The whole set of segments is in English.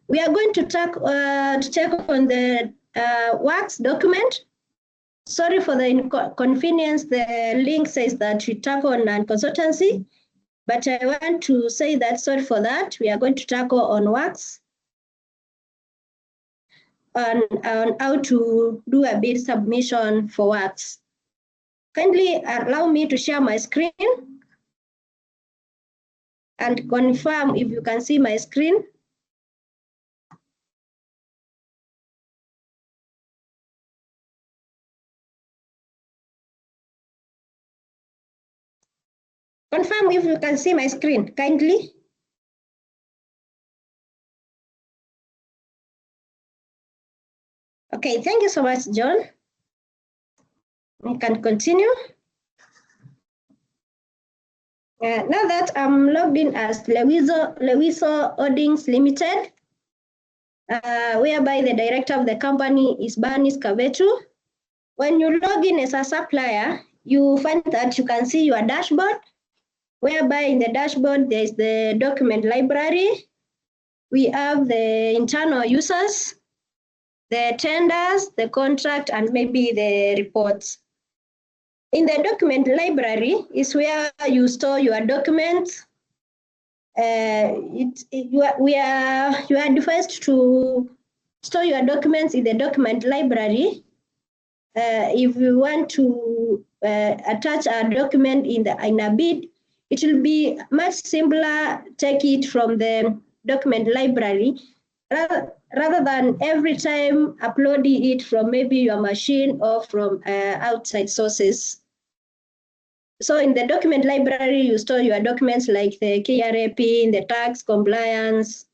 We are going to check on the works document. Sorry for the inconvenience. The link says that we tackle on consultancy, but I want to say that sorry for that. We are going to tackle on works on how to do a bid submission for works. Kindly allow me to share my screen and confirm if you can see my screen. Confirm if you can see my screen, kindly. Okay, thank you so much, John. We can continue. Now that I'm logged in as Lewiso Holdings Limited, whereby the director of the company is Banis Kavetu. When you log in as a supplier, you find that you can see your dashboard, whereby in the dashboard, there's the document library. We have the internal users, the tenders, the contract, and maybe the reports. In the document library is where you store your documents. You are advised to store your documents in the document library. If you want to attach a document in a bid, it will be much simpler. Take it from the document library rather than every time uploading it from maybe your machine or from outside sources. So in the document library, you store your documents like the KRA PIN, the tax compliance,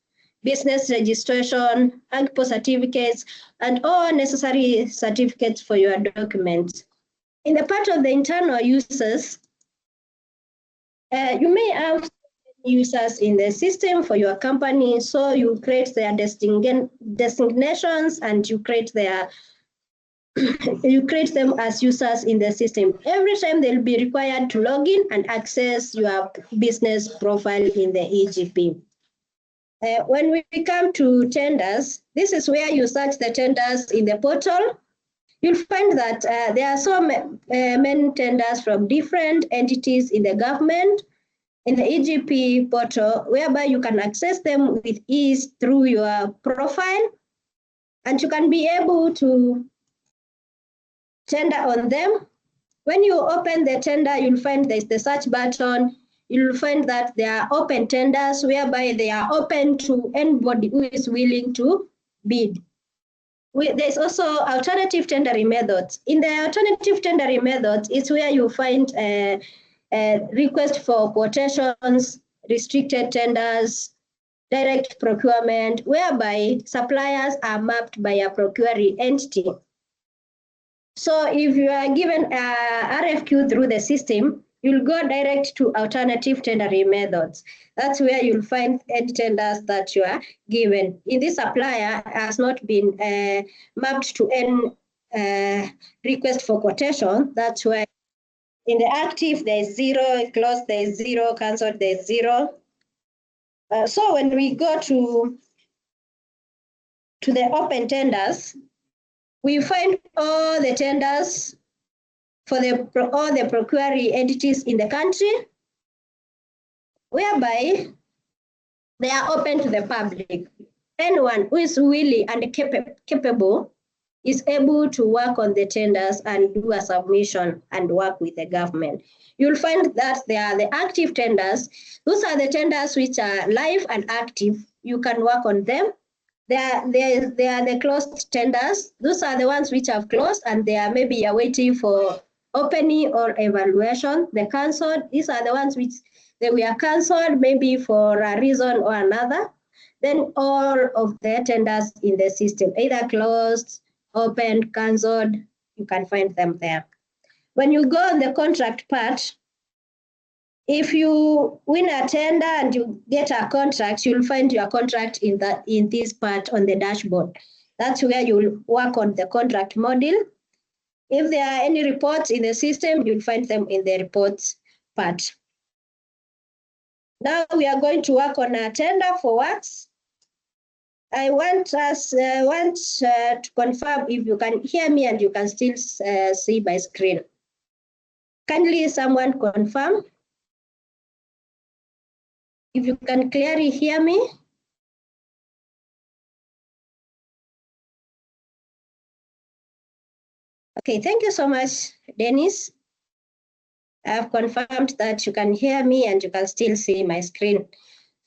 business registration, AGPO certificates, and all necessary certificates for your documents. In the part of the internal users, you may have users in the system for your company, so you create their designations and you create their you create them as users in the system. Every time they'll be required to log in and access your business profile in the eGP. When we come to tenders, this is where you search the tenders in the portal. You'll find that there are so many tenders from different entities in the government, in the eGP portal, whereby you can access them with ease through your profile, and you can be able to tender on them. When you open the tender, you'll find there's the search button. You'll find that there are open tenders, whereby they are open to anybody who is willing to bid. There's also alternative tendering methods. In the alternative tendering methods, it's where you find a request for quotations, restricted tenders, direct procurement, whereby suppliers are mapped by a procuring entity. So if you are given a RFQ through the system, you'll go direct to alternative tendering methods. That's where you'll find any tenders that you are given. In this supplier has not been mapped to any request for quotation. That's why in the active, there's 0, closed, there's 0, cancelled, there's 0. So when we go to the open tenders, we find all the tenders for all the procuring entities in the country, whereby they are open to the public. Anyone who is willing and capable is able to work on the tenders and do a submission and work with the government. You'll find that there are the active tenders. Those are the tenders which are live and active. You can work on them. They are the closed tenders. Those are the ones which have closed and they are maybe awaiting for opening or evaluation. The cancelled, these are the ones which they were cancelled maybe for a reason or another. Then all of the tenders in the system, either closed, opened, cancelled, you can find them there. When you go on the contract part, if you win a tender and you get a contract, you'll find your contract in this part on the dashboard. That's where you'll work on the contract module. If there are any reports in the system, you'll find them in the reports part. Now we are going to work on a tender for works. I want us to confirm if you can hear me and you can still see my screen. Kindly someone confirm if you can clearly hear me. Okay, thank you so much, Dennis. I've confirmed that you can hear me and you can still see my screen.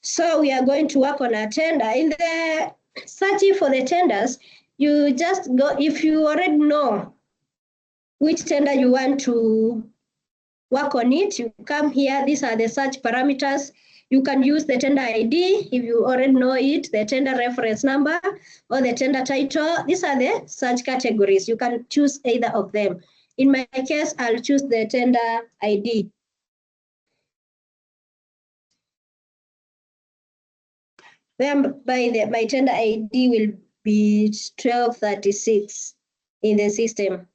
So we are going to work on a tender. In the searching for the tenders, you just go, if you already know which tender you want to work on it, you come here. These are the search parameters. You can use the tender ID if you already know it, the tender reference number, or the tender title. These are the search categories. You can choose either of them. In my case, I'll choose the tender ID. Whereby my tender ID will be 1236 in the system.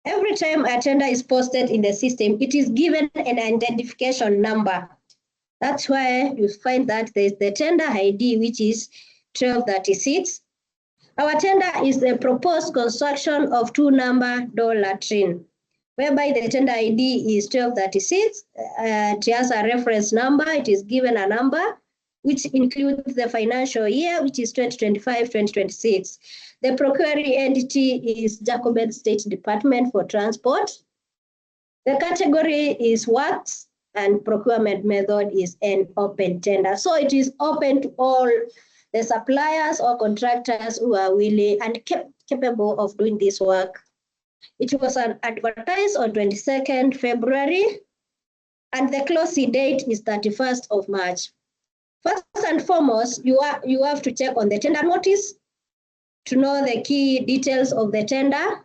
Every time a tender is posted in the system, it is given an identification number. That's why you find that there's the tender ID, which is 1236. Our tender is the proposed construction of two-number door latrine, whereby the tender ID is 1236. It has a reference number. It is given a number, which includes the financial year, which is 2025-2026. The procuring entity is Jacobet State Department for Transport. The category is works, and procurement method is an open tender. So it is open to all the suppliers or contractors who are willing and capable of doing this work. It was advertised on 22nd February, and the closing date is 31st of March. First and foremost, you have to check on the tender notice to know the key details of the tender,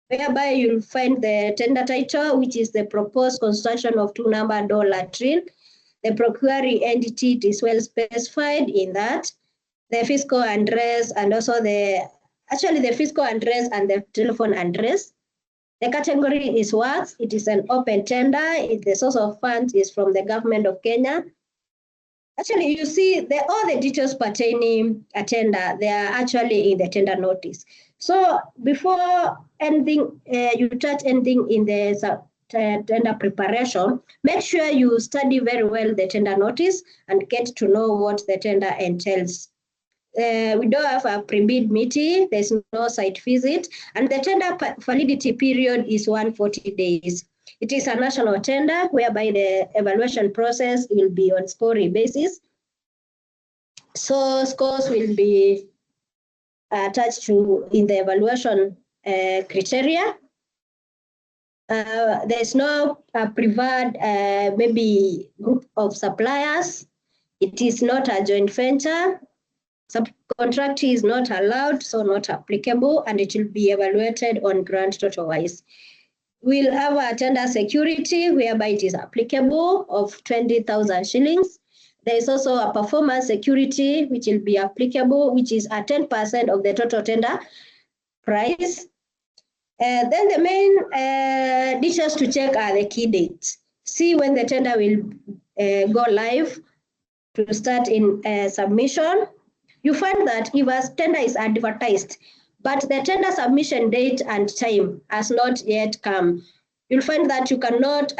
whereby you'll find the tender title, which is the proposed construction of two-number door latrine. The procuring entity is well specified in that. The fiscal address and also the fiscal address and the telephone address. The category is works. It is an open tender. The source of funds is from the government of Kenya. Actually, you see all the details pertaining a tender, they are actually in the tender notice. So before anything, you touch anything in the tender preparation, make sure you study very well the tender notice and get to know what the tender entails. We don't have a pre-bid meeting, there's no site visit, and the tender validity period is 140 days. It is a national tender whereby the evaluation process will be on scoring basis. So scores will be attached to in the evaluation criteria. There's no preferred maybe group of suppliers. It is not a joint venture. Subcontract is not allowed, so not applicable, and it will be evaluated on grant total wise. We'll have a tender security whereby it is applicable of 20,000 shillings. There is also a performance security which will be applicable, which is at 10% of the total tender price. Then the main details to check are the key dates. See when the tender will go live to start in submission. You find that if a tender is advertised, but the tender submission date and time has not yet come, you'll find that you cannot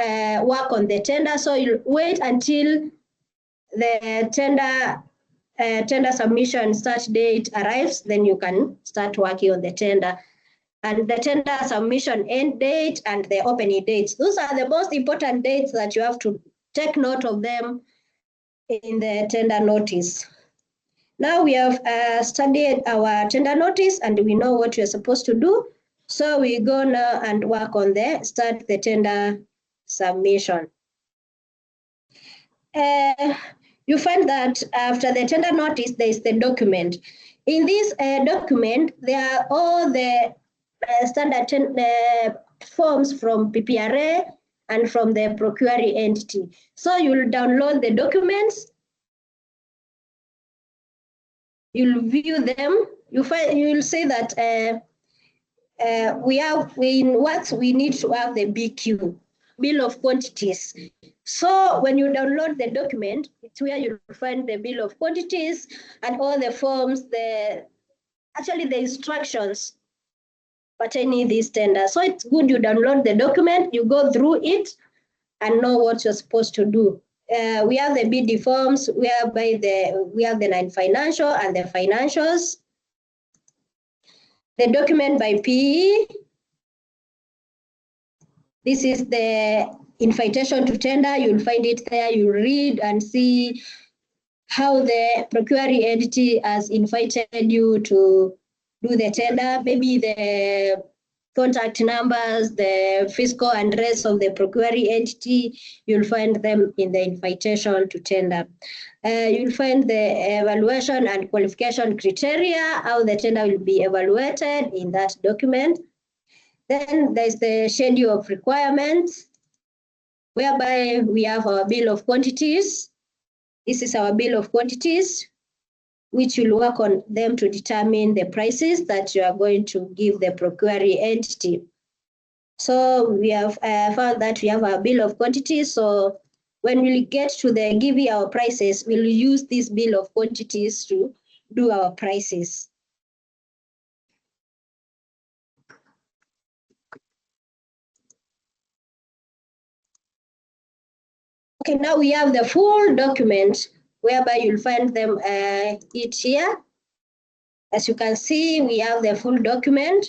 work on the tender. So you'll wait until the tender submission start date arrives, then you can start working on the tender. And the tender submission end date and the opening dates. Those are the most important dates that you have to take note of them in the tender notice. Now we have studied our tender notice and we know what we're supposed to do. So we go now and work on start the tender submission. You find that after the tender notice, there is the document. In this document, there are all the standard forms from PPRA and from the procuring entity. So you'll download the documents, you'll view them, you'll say that in works we need to have the BQ, bill of quantities. So when you download the document, it's where you'll find the bill of quantities and all the forms, actually the instructions pertaining this tender. So it's good you download the document, you go through it and know what you're supposed to do. We have the BD forms whereby we have the non-financial and the financials. The document by PE. This is the invitation to tender. You'll find it there. You read and see how the procuring entity has invited you to do the tender, maybe the contact numbers, the fiscal address of the procuring entity, you'll find them in the invitation to tender. You'll find the evaluation and qualification criteria, how the tender will be evaluated in that document. Then there's the schedule of requirements, whereby we have our bill of quantities. This is our bill of quantities, which will work on them to determine the prices that you are going to give the procuring entity. So we have found that we have our bill of quantities. So when we get to the giving our prices, we'll use this bill of quantities to do our prices. Okay, now we have the full document whereby you'll find them it here. As you can see, we have the full document,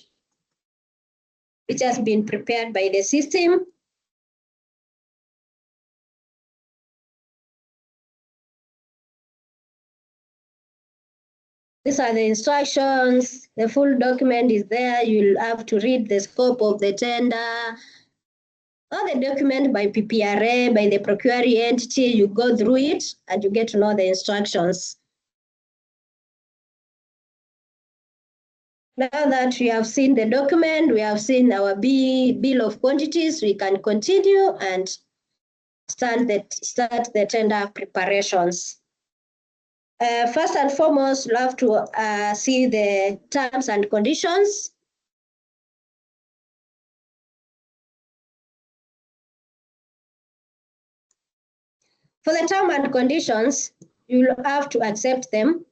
which has been prepared by the system. These are the instructions. The full document is there. You'll have to read the scope of the tender, all the document by PPRA, by the procuring entity. You go through it and you get to know the instructions. Now that we have seen the document, we have seen our bill of quantities, we can continue and start the tender preparations. First and foremost, you have to see the terms and conditions. For the terms and conditions, you'll have to accept them.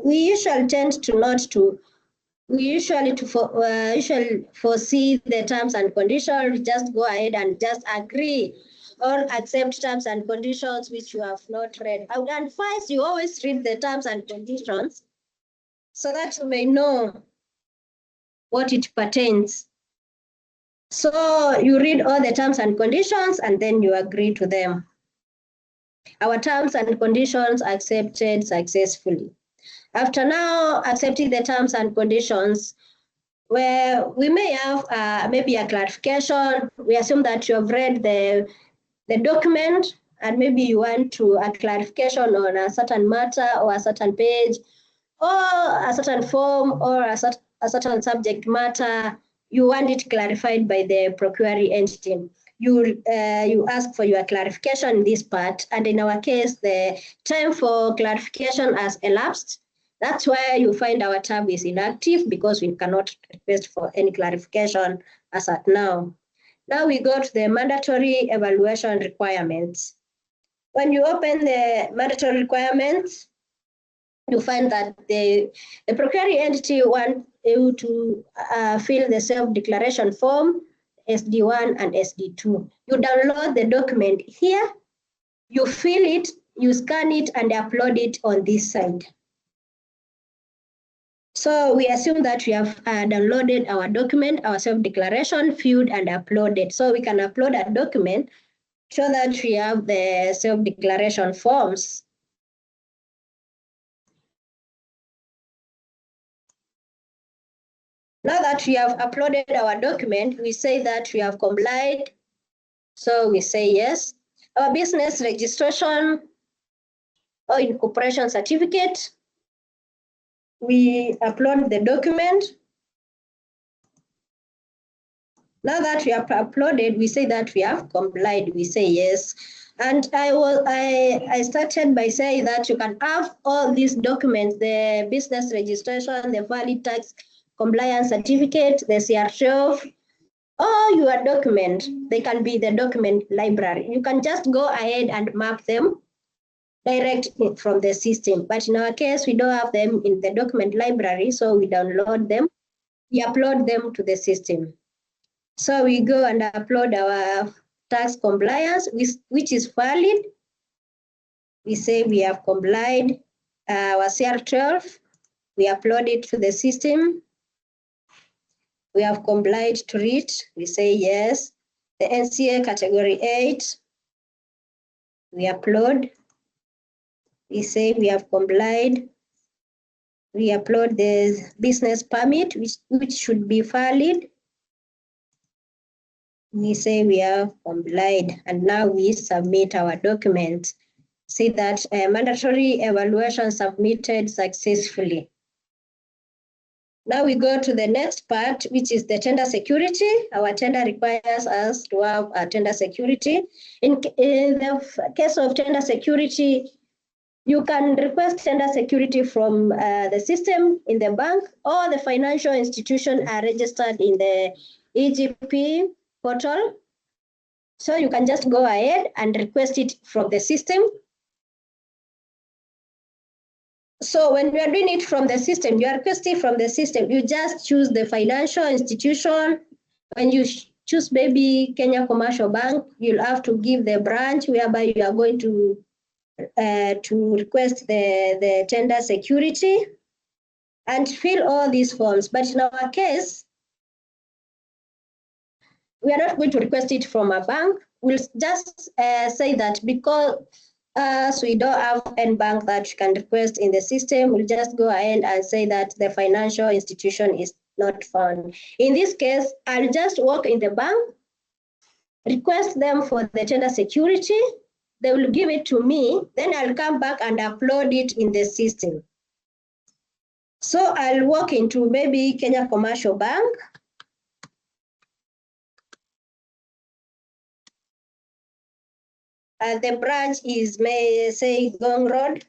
We usually tend to not to. We usually foresee the terms and conditions. Just go ahead and just agree or accept terms and conditions which you have not read. I would advise you always read the terms and conditions so that you may know what it pertains. So you read all the terms and conditions and then you agree to them. Our terms and conditions accepted successfully. After now accepting the terms and conditions, where we may have maybe a clarification. We assume that you have read the document and maybe you want a clarification on a certain matter or a certain page or a certain form or a certain subject matter. You want it clarified by the procuring entity. You ask for your clarification in this part, and in our case, the time for clarification has elapsed. That's why you find our tab is inactive, because we cannot request for any clarification as at now. Now we go to the mandatory evaluation requirements. When you open the mandatory requirements, you find that the procuring entity wants you to fill the self-declaration form, SD1 and SD2. You download the document here, you fill it, you scan it, and upload it on this side. So we assume that we have downloaded our document, our self-declaration, filled and uploaded. So we can upload a document so that we have the self-declaration forms. Now that we have uploaded our document, we say that we have complied. So we say yes. Our business registration or incorporation certificate, we upload the document. Now that we have uploaded, we say that we have complied. We say yes. And I started by saying that you can have all these documents: the business registration, the valid tax compliance certificate, the CR12, or your document. They can be the document library. You can just go ahead and map them direct from the system. But in our case, we don't have them in the document library, so we download them, we upload them to the system. So we go and upload our tax compliance, which is valid. We say we have complied our CR12, we upload it to the system. We have complied to it, we say yes. The NCA category 8, we upload, we say we have complied. We upload the business permit, which should be valid. We say we have complied, and now we submit our document. See that mandatory evaluation submitted successfully. Now we go to the next part, which is the tender security. Our tender requires us to have a tender security. In the case of tender security, you can request tender security from the system in the bank, or the financial institution are registered in the eGP portal. So you can just go ahead and request it from the system. So when you are doing it from the system, you are requesting from the system, you just choose the financial institution. When you choose maybe Kenya Commercial Bank, you'll have to give the branch whereby you are going to request the tender security and fill all these forms. But in our case, we are not going to request it from a bank. We'll just say that because we don't have any bank that you can request in the system, we'll just go ahead and say that the financial institution is not found. In this case, I'll just walk in the bank, request them for the tender security, they will give it to me, then I'll come back and upload it in the system. So I'll walk into maybe Kenya Commercial Bank. The branch is, may say, Gong Road.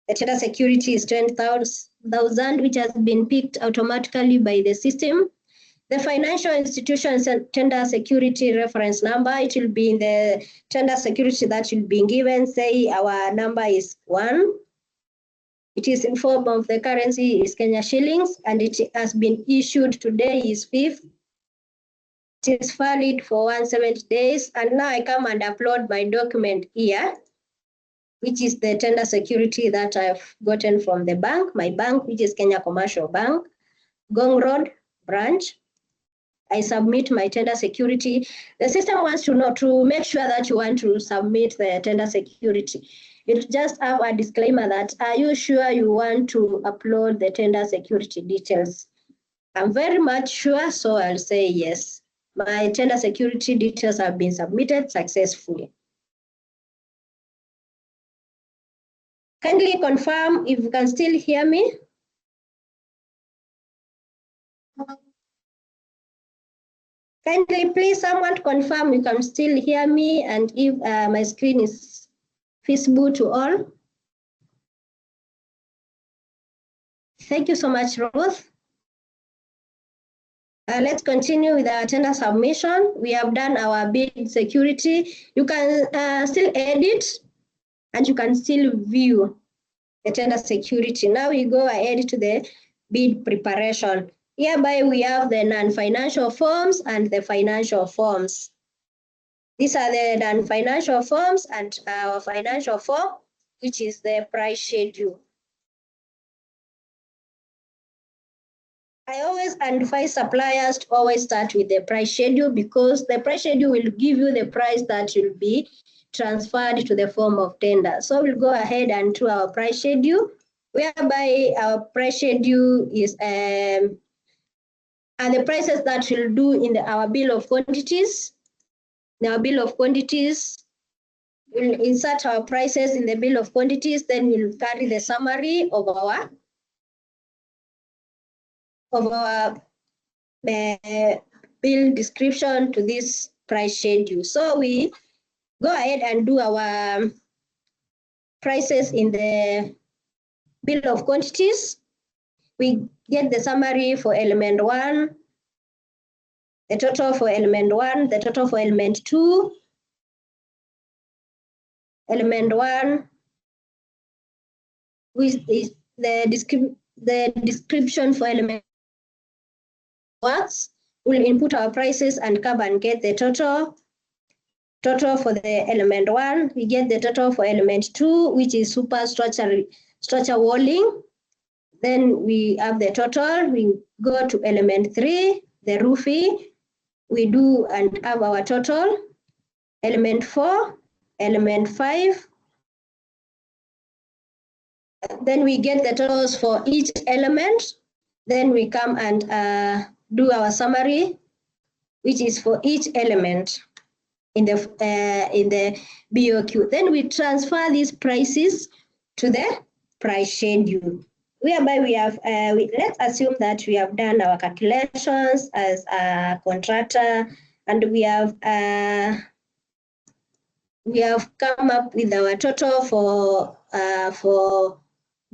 The tender security is 20,000, which has been picked automatically by the system. The financial institution's tender security reference number, it will be in the tender security that will be given. Say our number is 1. It is in form of the currency is Kenya shillings, and it has been issued today is 5th. It is valid for 170 days. And now I come and upload my document here, which is the tender security that I've gotten from the bank, my bank, which is Kenya Commercial Bank, Gong Road branch. I submit my tender security. The system wants to know, to make sure that you want to submit the tender security. It just have a disclaimer that, are you sure you want to upload the tender security details? I'm very much sure, so I'll say yes. My tender security details have been submitted successfully. Kindly confirm if you can still hear me. Kindly please someone confirm you can still hear me, and if my screen is visible to all. Thank you so much, Ruth. Let's continue with our tender submission. We have done our bid security. You can still edit, and you can still view the tender security. Now we go ahead to the bid preparation. Hereby we have the non-financial forms and the financial forms. These are the non-financial forms and our financial form, which is the price schedule. I always advise suppliers to always start with the price schedule, because the price schedule will give you the price that will be transferred to the form of tender. So we'll go ahead and do our price schedule, whereby our price schedule is and the prices that we'll do in our bill of quantities. In our bill of quantities, we'll insert our prices in the bill of quantities, then we'll carry the summary of our bill description to this price schedule. So we go ahead and do our prices in the bill of quantities. We get the summary for element 1, the total for element 1, the total for element 2, element 1, which is the description for element works. We'll input our prices and come and get the total for the element 1. We get the total for element 2, which is superstructure walling. Then we have the total. We go to element 3, the roofing. We do and have our total. Element 4, element 5. Then we get the totals for each element. Then we come and do our summary, which is for each element in the BOQ. Then we transfer these prices to the price schedule, whereby we have, let's assume that we have done our calculations as a contractor, and we have come up with our total for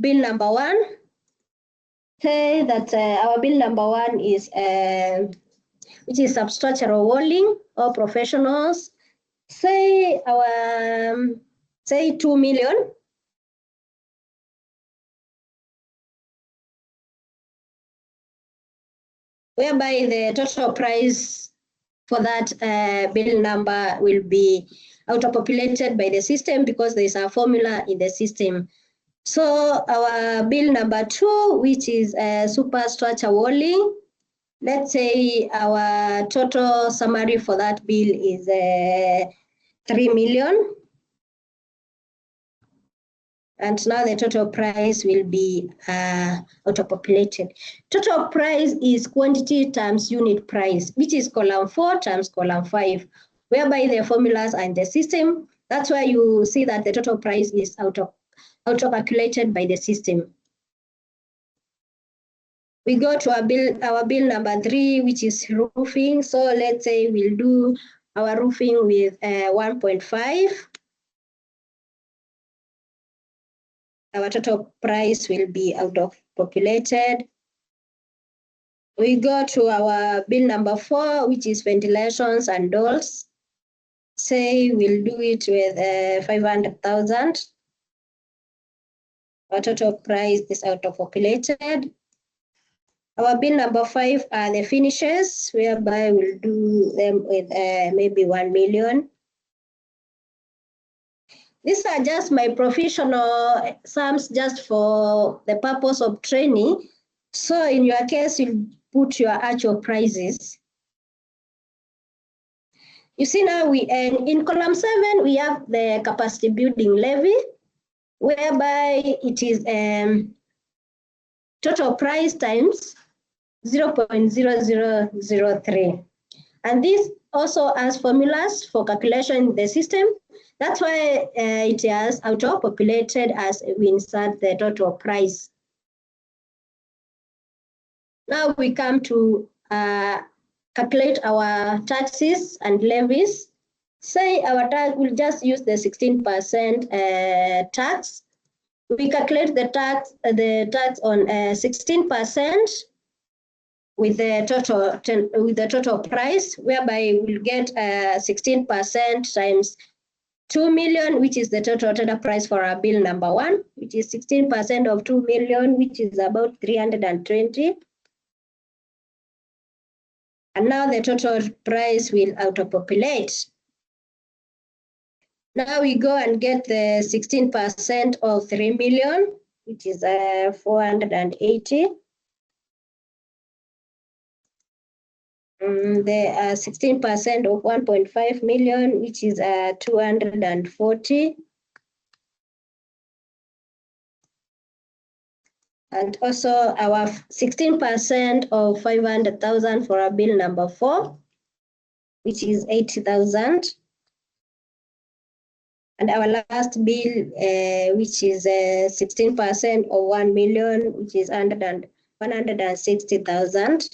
bill number 1. Say that our bill number 1 is which is substructural walling or professionals. Say our say 2 million. Whereby the total price for that bill number will be auto-populated by the system because there is a formula in the system. So our bill number 2, which is superstructure walling, let's say our total summary for that bill is 3 million. And now the total price will be auto-populated. Total price is quantity times unit price, which is column 4 times column 5, whereby the formulas are in the system. That's why you see that the total price is auto-calculated by the system. We go to our bill number 3, which is roofing. So let's say we'll do our roofing with 1.5. Our total price will be auto-populated. We go to our bill number 4, which is ventilations and doors. Say we'll do it with 500,000. Our total price is auto-populated. Our bill number 5 are the finishes, whereby we'll do them with maybe 1 million. These are just my professional sums just for the purpose of training. So in your case, you put your actual prices. You see now in column 7, we have the capacity building levy, whereby it is total price times 0.0003. And this also has formulas for calculation in the system. That's why it has auto-populated as we insert the total price. Now we come to calculate our taxes and levies. Say our tax, we'll just use the 16% tax. We calculate the tax on 16% with the total price, whereby we'll get 16% times 2 million, which is the total tender price for our bill number 1, which is 16% of 2 million, which is about 320. And now the total price will auto-populate. Now we go and get the 16% of 3 million, which is 480. The 16% of 1.5 million, which is 240. And also our 16% of 500,000 for our bill number 4, which is 80,000. And our last bill, which is 16% of 1 million, which is 160,000.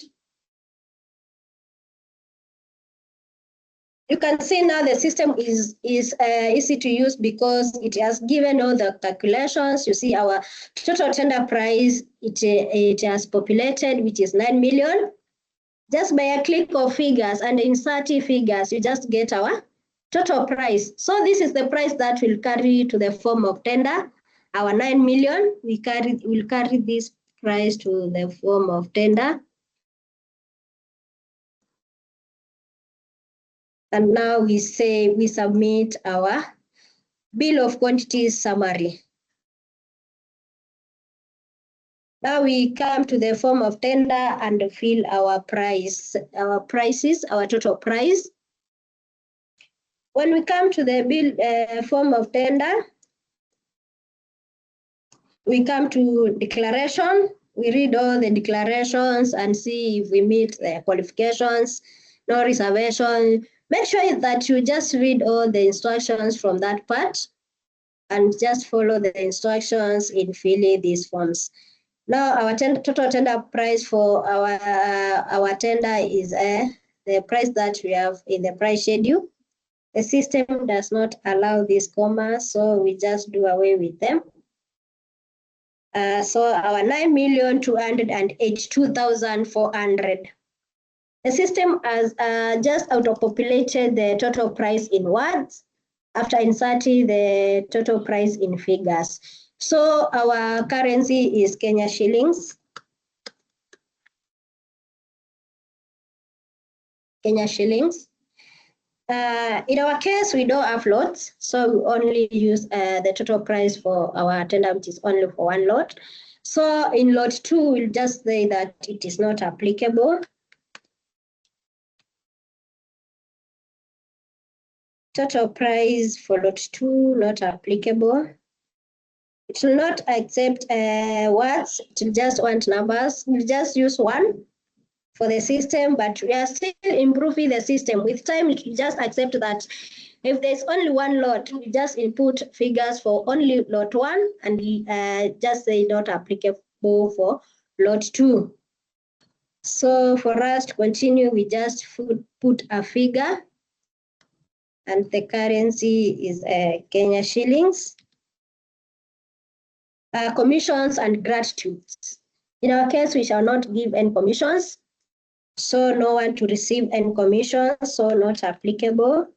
You can see now the system is easy to use because it has given all the calculations. You see our total tender price, it has populated, which is 9 million. Just by a click of figures and inserting figures, you just get our total price. So this is the price that will carry to the form of tender. Our 9 million, will carry this price to the form of tender. And now we submit our bill of quantities summary. Now we come to the form of tender and fill our prices, our total price. When we come to the bill form of tender, we come to declaration. We read all the declarations and see if we meet the qualifications, no reservation. Make sure that you just read all the instructions from that part and just follow the instructions in filling these forms. Now our total tender price for our tender is the price that we have in the price schedule. The system does not allow these commas, so we just do away with them. So our 9,282,400. The system has just auto-populated the total price in words after inserting the total price in figures. So our currency is Kenya shillings. Kenya shillings. In our case, we don't have lots, so we only use the total price for our tender, which is only for one lot. So in lot 2, we'll just say that it is not applicable. Total price for lot 2, not applicable. It will not accept words, it will just want numbers. We'll just use 1 for the system, but we are still improving the system. With time, it will just accept that if there's only one lot, we just input figures for only lot 1 and just say not applicable for lot 2. So for us to continue, we just put a figure and the currency is Kenya shillings. Commissions and gratitudes. In our case, we shall not give any commissions. So no one to receive any commissions, so not applicable.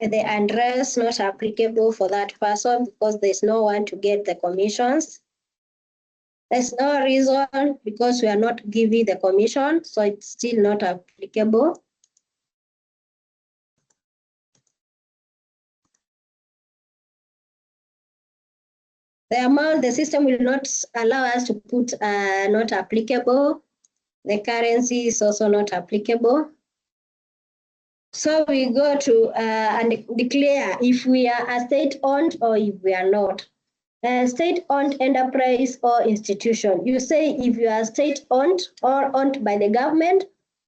The address not applicable for that person because there's no one to get the commissions. There's no reason because we are not giving the commission, so it's still not applicable. The amount, the system will not allow us to put not applicable. The currency is also not applicable. So we go to and declare if we are a state-owned or if we are not. State-owned enterprise or institution. You say if you are state-owned or owned by the government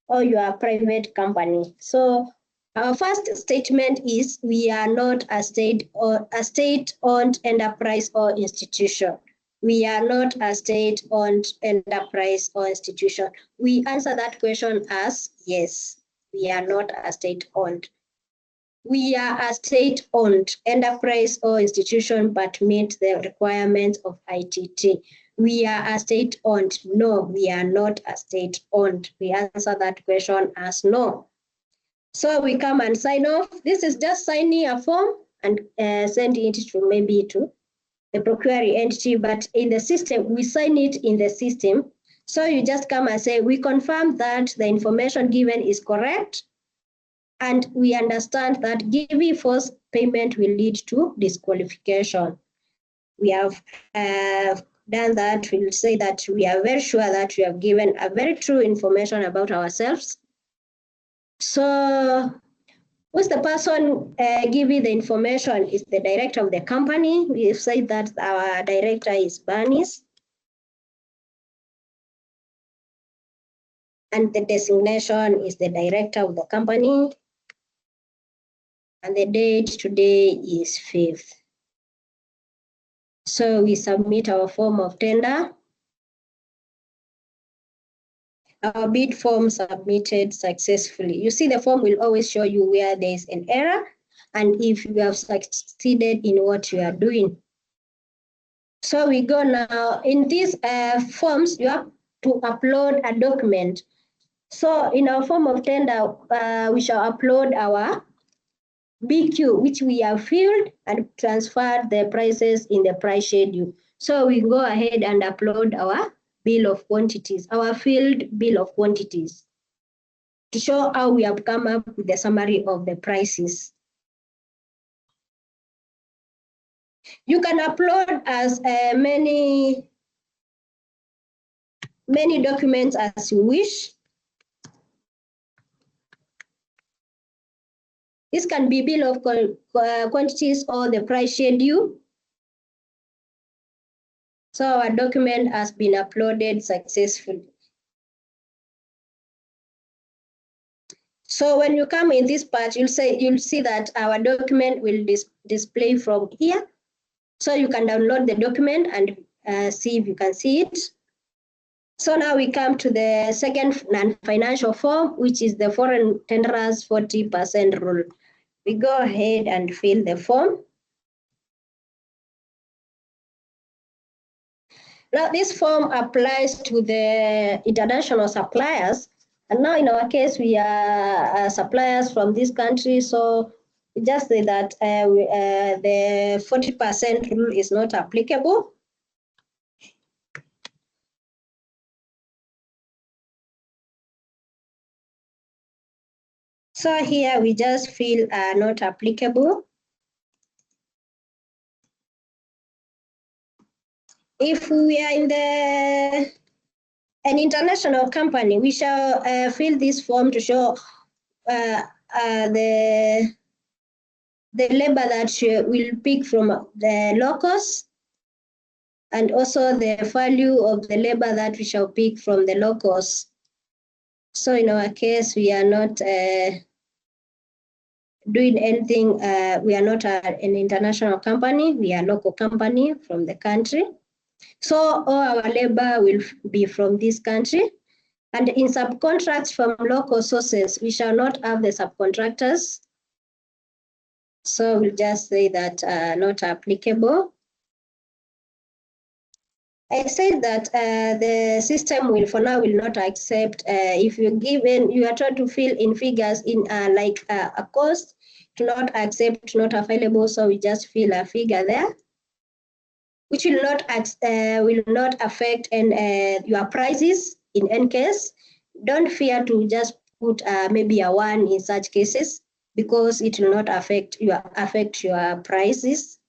or you are a private company. So our first statement is we are not a state-owned enterprise or institution. We are not a state-owned enterprise or institution. We answer that question as yes, we are not a state-owned. We are a state-owned enterprise or institution but meet the requirements of ITT. We are a state-owned. No, we are not a state-owned. We answer that question as no. So we come and sign off. This is just signing a form and sending it to maybe to the procuring entity, but in the system, we sign it in the system. So you just come and say, we confirm that the information given is correct, and we understand that giving false payment will lead to disqualification. We have done that. We'll say that we are very sure that we have given a very true information about ourselves. So who's the person giving the information is the director of the company. We've said that our director is Bernice. And the designation is the director of the company. And the date today is 5th. So we submit our form of tender. Our bid form submitted successfully. You see the form will always show you where there is an error and if you have succeeded in what you are doing. So we go now, in these forms, you have to upload a document. So in our form of tender, we shall upload our BQ, which we have filled and transferred the prices in the price schedule. So we go ahead and upload our bill of quantities, our filled bill of quantities, to show how we have come up with the summary of the prices. You can upload as many documents as you wish. This can be bill of quantities or the price schedule. So our document has been uploaded successfully. So when you come in this part, you'll see that our document will display from here. So you can download the document and see if you can see it. So now we come to the second non-financial form, which is the foreign tenderers 40% rule. We go ahead and fill the form. Now this form applies to the international suppliers. And now in our case, we are suppliers from this country. So we just say that the 40% rule is not applicable. So here we just feel not applicable. If we are in an international company, we shall fill this form to show the labor that will pick from the locals, and also the value of the labor that we shall pick from the locals. So in our case, we are not doing anything. We are not an international company. We are a local company from the country. So all our labor will be from this country. And in subcontracts from local sources, we shall not have the subcontractors. So we'll just say that not applicable. I said that the system will, for now, will not accept if you are trying to fill in figures in like a cost, to not accept, not available. So we just fill a figure there, which will not affect your prices in any case. Don't fear to just put maybe a 1 in such cases, because it will not affect your prices.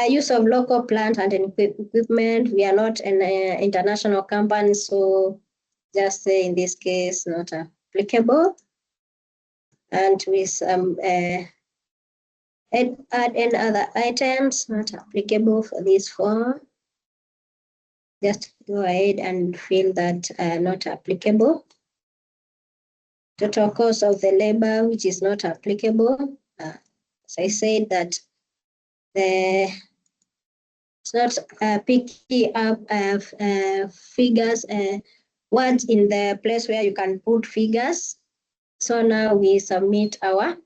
Use of local plant and equipment. We are not an international company, so just say in this case not applicable. And with some add any other items not applicable for this form. Just go ahead and fill that not applicable. Total cost of the labor, which is not applicable. As I said, that it's not picking up figures, words in the place where you can put figures. So now we submit our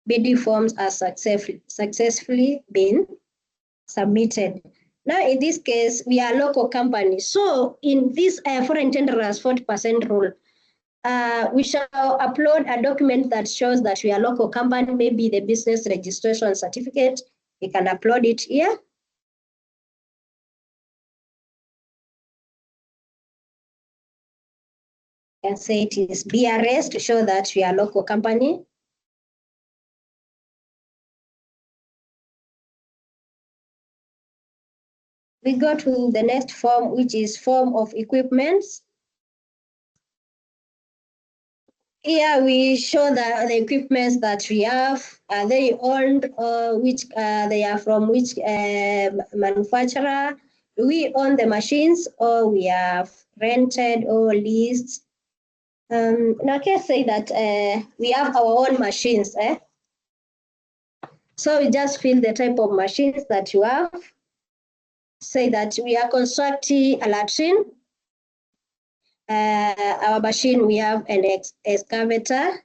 BD forms as successfully been submitted. Now in this case, we are a local company. So in this foreign tenderers 40% rule, we shall upload a document that shows that we are a local company, maybe the business registration certificate. We can upload it here. And say it is BRS to show that we are a local company. We go to the next form, which is form of equipments. Here we show the equipments that we have. Are they owned, or which they are from which manufacturer? Do we own the machines, or we have rented or leased? Now, can I say that we have our own machines? So we just fill the type of machines that you have. Say that we are constructing a latrine, our machine, we have an excavator.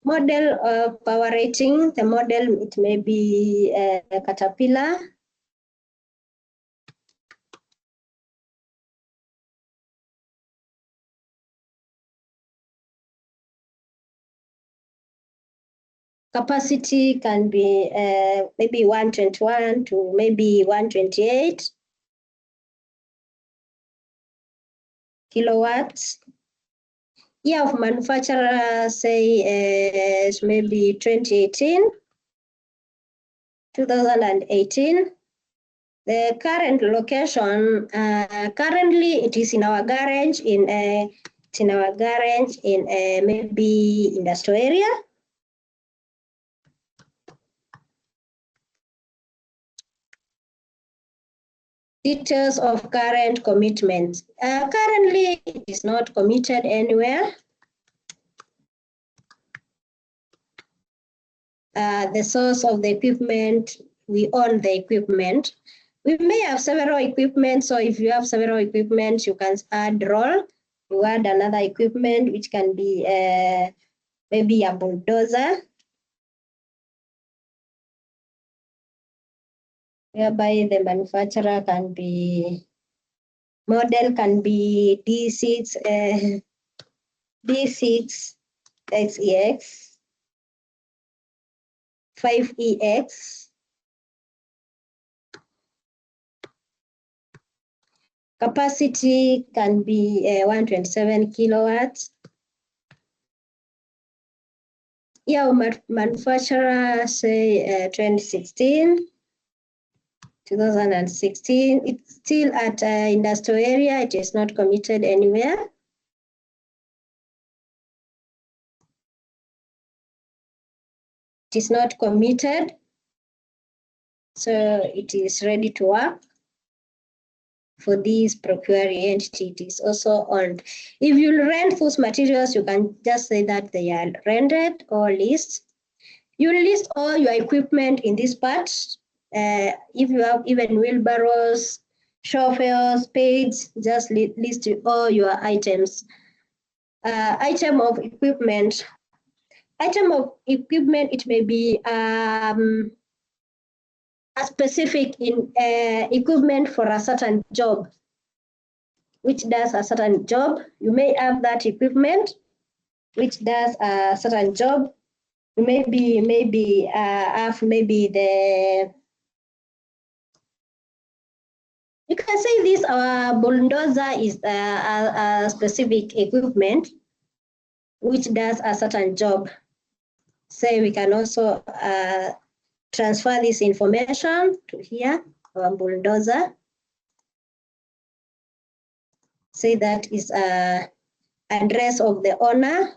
Model of power rating, the model, it may be a Caterpillar. Capacity can be maybe 121 to maybe 128 kilowatts. Year of manufacturer, say maybe 2018. The current location, currently it is in our garage in maybe industrial area. Details of current commitment. Currently, it is not committed anywhere. The source of the equipment, we own the equipment. We may have several equipment, so if you have several equipment, you can add roll. You add another equipment, which can be maybe a bulldozer, whereby the manufacturer can be, model can be D6, D6XEX, 5EX. Capacity can be 127 kilowatts. Year of manufacturer, say 2016, 2016. It's still at industrial area. It is not committed anywhere. It is not committed, so it is ready to work. For this procuring entity, it is also owned. If you rent those materials, you can just say that they are rented or leased. You list all your equipment in this part. If you have even wheelbarrows, shovels, spades, just list all your items. Item of equipment. Item of equipment, it may be a specific equipment for a certain job, which does a certain job. You may have that equipment which does a certain job. Maybe have maybe the, you can say this, our bulldozer is a specific equipment which does a certain job. Say we can also transfer this information to here, our bulldozer. Say that is address of the owner.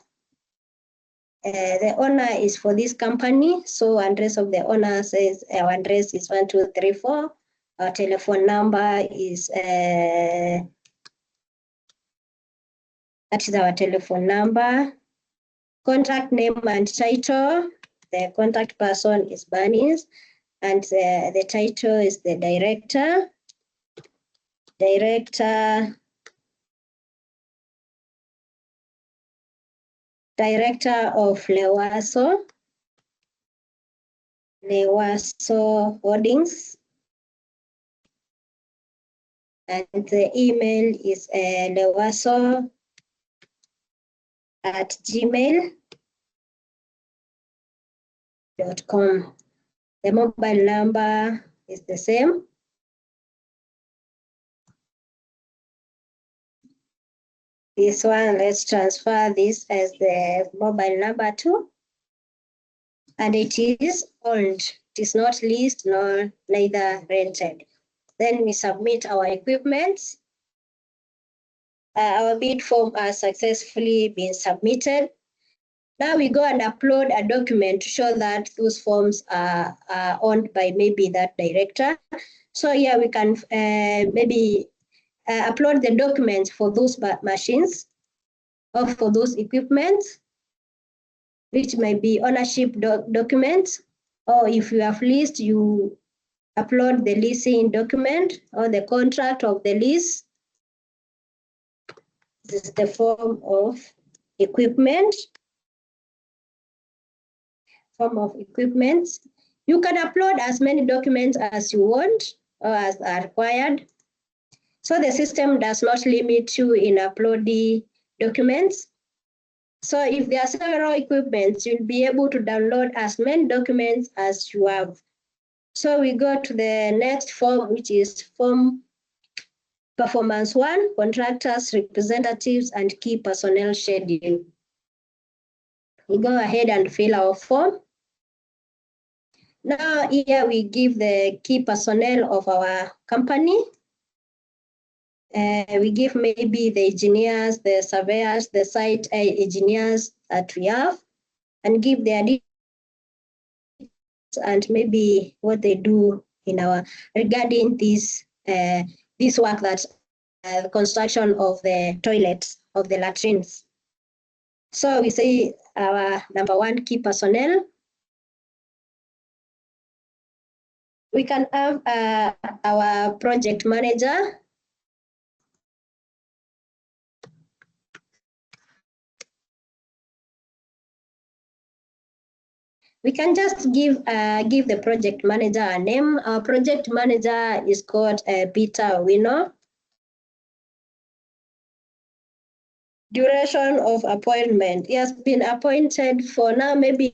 The owner is for this company, so address of the owner says our address is 1234. Our telephone number is that is our telephone number. Contact name and title. The contact person is Bernice, and the title is the director. Director of Lewaso Holdings. And the email is lewaso@gmail.com. The mobile number is the same. This one, let's transfer this as the mobile number too. And it is owned. It is not leased nor neither rented. Then we submit our equipment. Our bid form has successfully been submitted. Now we go and upload a document to show that those forms are owned by maybe that director. So here we can maybe upload the documents for those machines or for those equipment, which might be ownership documents, or if you have leased, you upload the leasing document or the contract of the lease. This is the form of equipment. You can upload as many documents as you want or as are required. So the system does not limit you in uploading documents. So if there are several equipments, you'll be able to download as many documents as you have. So we go to the next form, which is form performance 1, contractors, representatives, and key personnel schedule. We go ahead and fill our form. Now here we give the key personnel of our company. We give maybe the engineers, the surveyors, the site engineers that we have, and give their details and maybe what they do in our regarding this work, that the construction of the toilets, of the latrines. So we say our number 1 key personnel. We can have our project manager. We can just give the project manager a name. Our project manager is called Peter Wino. Duration of appointment. He has been appointed for now maybe